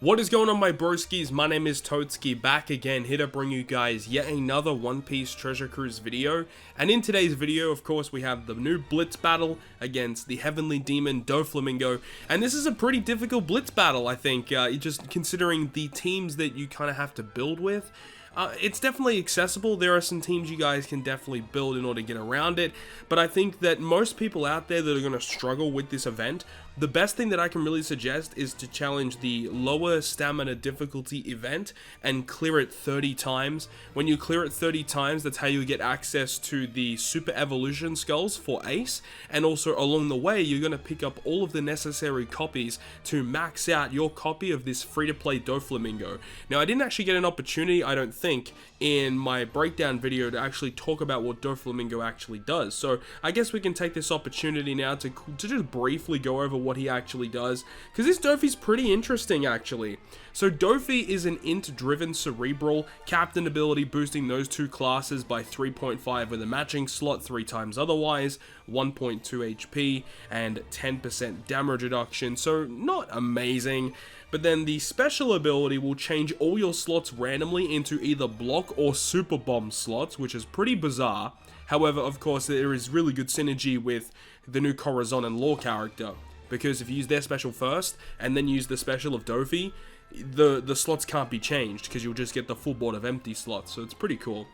What is going on, my broskiis? My name is Toadskii, back again, here to bring you guys yet another One Piece Treasure Cruise video. And in today's video, of course, we have the new Blitz battle against the Heavenly Demon Doflamingo. And this is a pretty difficult Blitz battle, I think, just considering the teams that you kind of have to build with. It's definitely accessible. There are some teams you guys can definitely build in order to get around it, but I think that most people out there that are going to struggle with this event, the best thing that I can really suggest is to challenge the lower stamina difficulty event and clear it 30 times. When you clear it 30 times, that's how you get access to the Super Evolution Skulls for Ace, and also along the way, you're going to pick up all of the necessary copies to max out your copy of this free-to-play Doflamingo. Now, I didn't actually get an opportunity, I don't think, in my breakdown video to actually talk about what Doflamingo actually does. So I guess we can take this opportunity now to just briefly go over what he actually does, because this Dofi's pretty interesting actually. So Dofi is an int-driven cerebral captain ability, boosting those two classes by 3.5 with a matching slot 3 times otherwise, 1.2 HP and 10% damage reduction, so not amazing. But then the special ability will change all your slots randomly into either block or super bomb slots, which is pretty bizarre. However, of course, there is really good synergy with the new Corazon and Law character, because if you use their special first and then use the special of Dofi, the slots can't be changed because you'll just get the full board of empty slots, so it's pretty cool.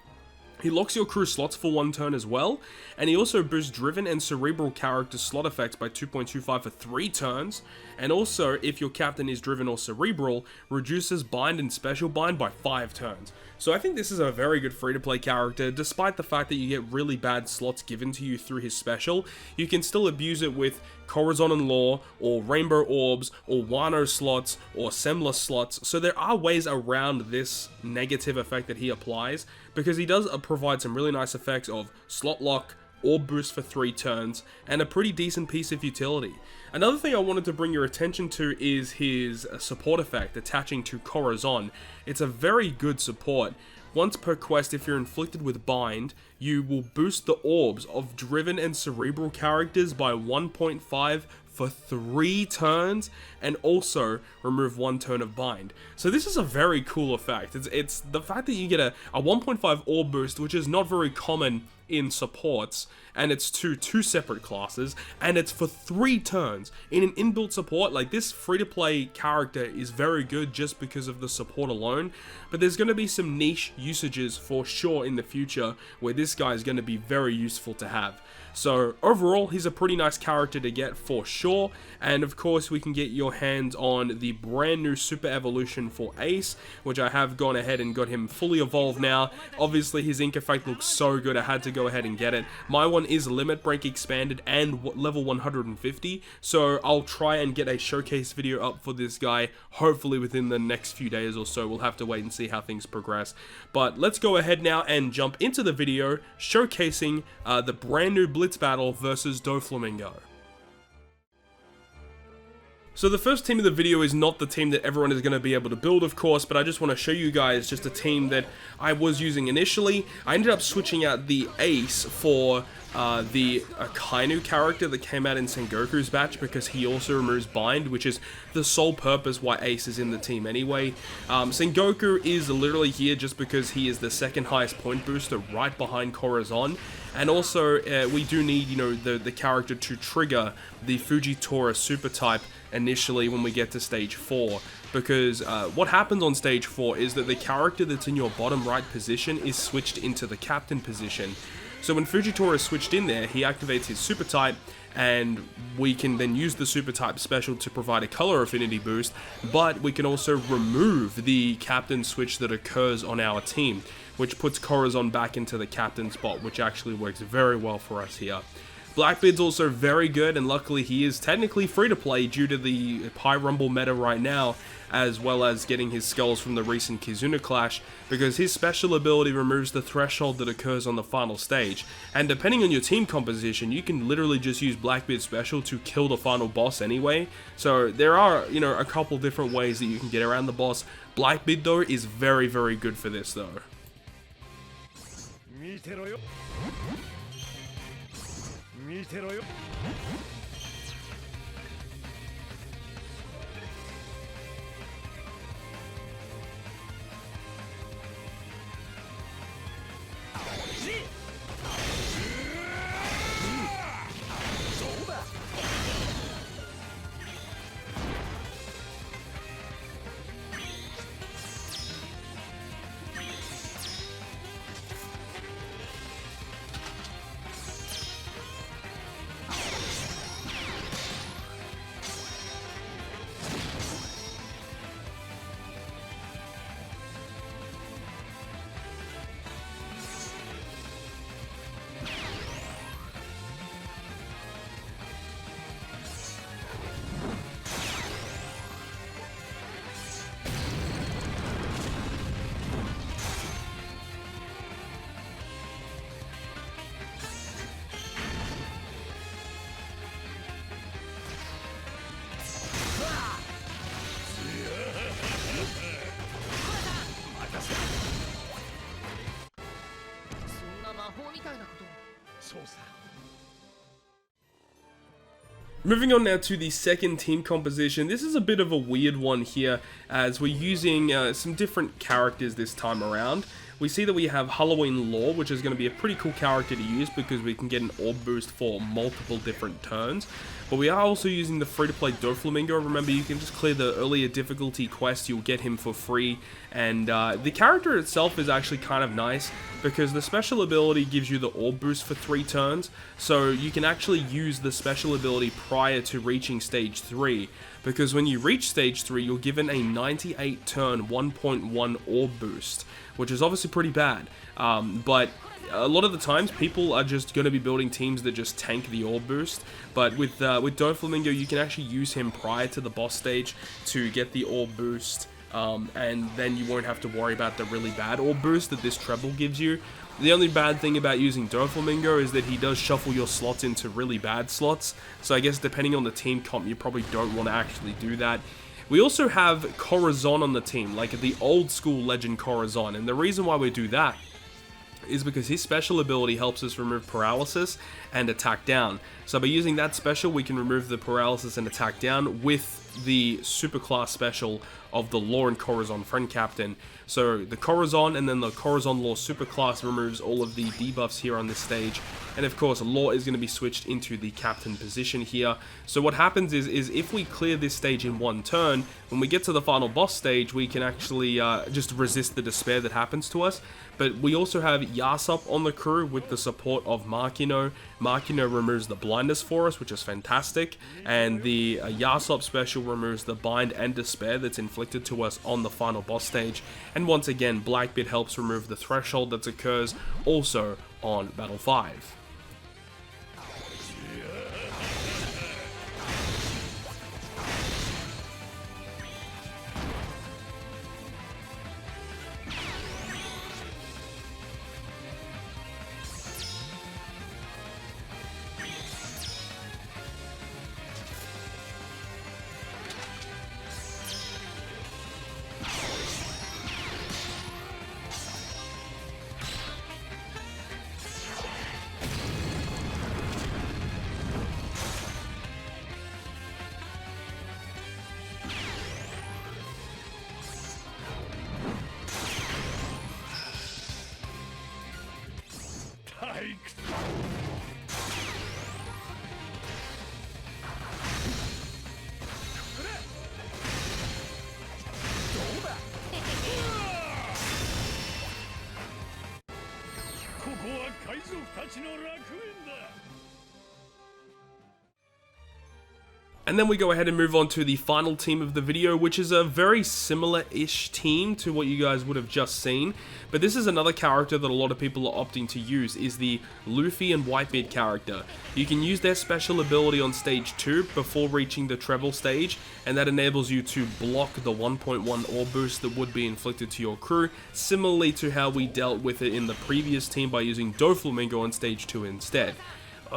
He locks your crew slots for 1 turn as well, and he also boosts driven and cerebral character slot effects by 2.25 for 3 turns, and also, if your captain is driven or cerebral, reduces bind and special bind by 5 turns. So I think this is a very good free-to-play character. Despite the fact that you get really bad slots given to you through his special, you can still abuse it with Corazon and Law, or Rainbow Orbs, or Wano slots, or Semla slots. So there are ways around this negative effect that he applies, because he does provide some really nice effects of slot lock, orb boost for 3 turns, and a pretty decent piece of utility. Another thing I wanted to bring your attention to is his support effect attaching to Corazon. It's a very good support. Once per quest, if you're inflicted with bind, you will boost the orbs of driven and cerebral characters by 1.5 for 3 turns, and also remove 1 turn of bind. So this is a very cool effect. It's the fact that you get a 1.5 orb boost, which is not very common in supports, and it's to 2 separate classes, and it's for 3 turns. In an inbuilt support, like, this free-to-play character is very good just because of the support alone, but there's going to be some niche usages for sure in the future where this guy is going to be very useful to have. So overall, he's a pretty nice character to get for sure, and of course we can get your hands on the brand new Super Evolution for Ace, which I have gone ahead and got him fully evolved now. Obviously his ink effect looks so good, I had to go ahead and get it. My one is Limit Break expanded and level 150, so I'll try and get a showcase video up for this guy, hopefully within the next few days or so. We'll have to wait and see how things progress. But let's go ahead now and jump into the video showcasing the brand new Blitz battle versus Doflamingo. So the first team of the video is not the team that everyone is going to be able to build, of course, but I just want to show you guys just a team that I was using initially. I ended up switching out the Ace for the Akainu character that came out in Sengoku's batch, because he also removes bind, which is the sole purpose why Ace is in the team anyway. Sengoku is literally here just because he is the 2nd highest point booster right behind Corazon, and also we do need, you know, the character to trigger the Fujitora super type initially when we get to stage 4, because what happens on stage 4 is that the character that's in your bottom right position is switched into the captain position. So when Fujitora is switched in there, he activates his super type, and we can then use the super type special to provide a color affinity boost, but we can also remove the captain switch that occurs on our team, which puts Corazon back into the captain spot, which actually works very well for us here. Blackbeard's also very good, and luckily he is technically free to play due to the Pi Rumble meta right now, as well as getting his skulls from the recent Kizuna clash, because his special ability removes the threshold that occurs on the final stage, and depending on your team composition, you can literally just use Blackbeard's special to kill the final boss anyway. So there are, you know, a couple different ways that you can get around the boss. Blackbeard though is very, very good for this though. Moving on now to the second team composition. This is a bit of a weird one here, as we're using some different characters this time around. We see that we have Halloween Law, which is going to be a pretty cool character to use because we can get an orb boost for multiple different turns. But we are also using the free-to-play Doflamingo. Remember, you can just clear the earlier difficulty quest, you'll get him for free. And the character itself is actually kind of nice because the special ability gives you the orb boost for 3 turns. So you can actually use the special ability prior to reaching stage 3. Because when you reach stage 3, you're given a 98 turn 1.1 orb boost, which is obviously pretty bad. But a lot of the times, people are just going to be building teams that just tank the orb boost. But with Doflamingo, you can actually use him prior to the boss stage to get the orb boost. And then you won't have to worry about the really bad orb boost that this treble gives you. The only bad thing about using Doflamingo is that he does shuffle your slots into really bad slots. So I guess depending on the team comp, you probably don't want to actually do that. We also have Corazon on the team, like the old school legend Corazon. And the reason why we do that is because his special ability helps us remove paralysis and attack down. So by using that special, we can remove the paralysis and attack down with the superclass special of the Law and Corazon Friend Captain. So the Corazon and then the Corazon Law superclass removes all of the debuffs here on this stage. And of course, Law is going to be switched into the captain position here. So what happens is if we clear this stage in 1 turn, when we get to the final boss stage, we can actually just resist the despair that happens to us. But we also have Yasop on the crew with the support of Makino. Makino removes the blindness for us, which is fantastic. And the Yasop special removes the bind and despair that's inflicted to us on the final boss stage. And once again, Blackbeard helps remove the threshold that occurs also on Battle 5. And then we go ahead and move on to the final team of the video, which is a very similar-ish team to what you guys would have just seen. But this is another character that a lot of people are opting to use, is the Luffy and Whitebeard character. You can use their special ability on stage 2 before reaching the treble stage, and that enables you to block the 1.1 orb boost that would be inflicted to your crew, similarly to how we dealt with it in the previous team by using Doflamingo on stage 2 instead.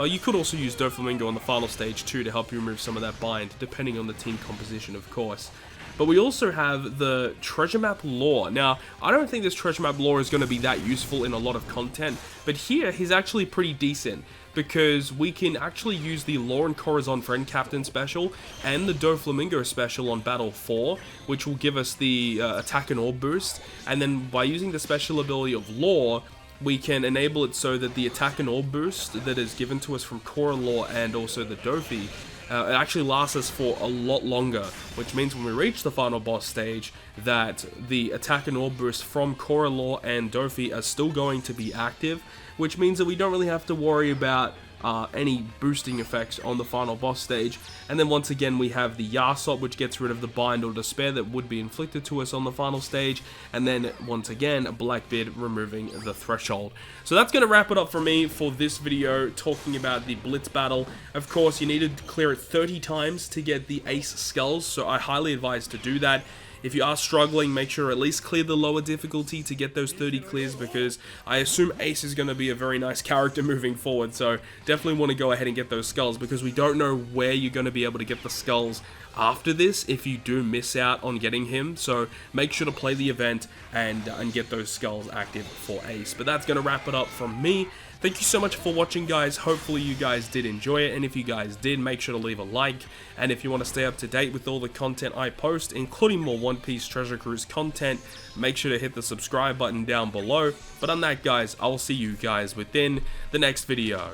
You could also use Doflamingo on the final stage too to help you remove some of that bind, depending on the team composition, of course. But we also have the Treasure Map Lore. Now, I don't think this Treasure Map Lore is going to be that useful in a lot of content, but here he's actually pretty decent, because we can actually use the Law and Corazon Friend Captain special and the Doflamingo special on Battle 4, which will give us the attack and orb boost, and then by using the special ability of Law, we can enable it so that the attack and orb boost that is given to us from Cora Law and also the Dofi, it actually lasts us for a lot longer, which means when we reach the final boss stage, that the attack and orb boost from Cora Law and Dofi are still going to be active, which means that we don't really have to worry about any boosting effects on the final boss stage. And then once again we have the Yasop, which gets rid of the bind or despair that would be inflicted to us on the final stage, and then once again Blackbeard removing the threshold. So that's going to wrap it up for me for this video talking about the Blitz battle. Of course, you need to clear it 30 times to get the ace skulls, so I highly advise to do that. If you are struggling, make sure at least clear the lower difficulty to get those 30 clears, because I assume Ace is going to be a very nice character moving forward, so definitely want to go ahead and get those skulls, because we don't know where you're going to be able to get the skulls after this if you do miss out on getting him, so make sure to play the event and get those skulls active for Ace. But that's going to wrap it up from me. Thank you so much for watching, guys. Hopefully you guys did enjoy it, and if you guys did, make sure to leave a like. And if you want to stay up to date with all the content I post, including more One Piece Treasure Cruise content, make sure to hit the subscribe button down below. But on that, guys, I will see you guys within the next video.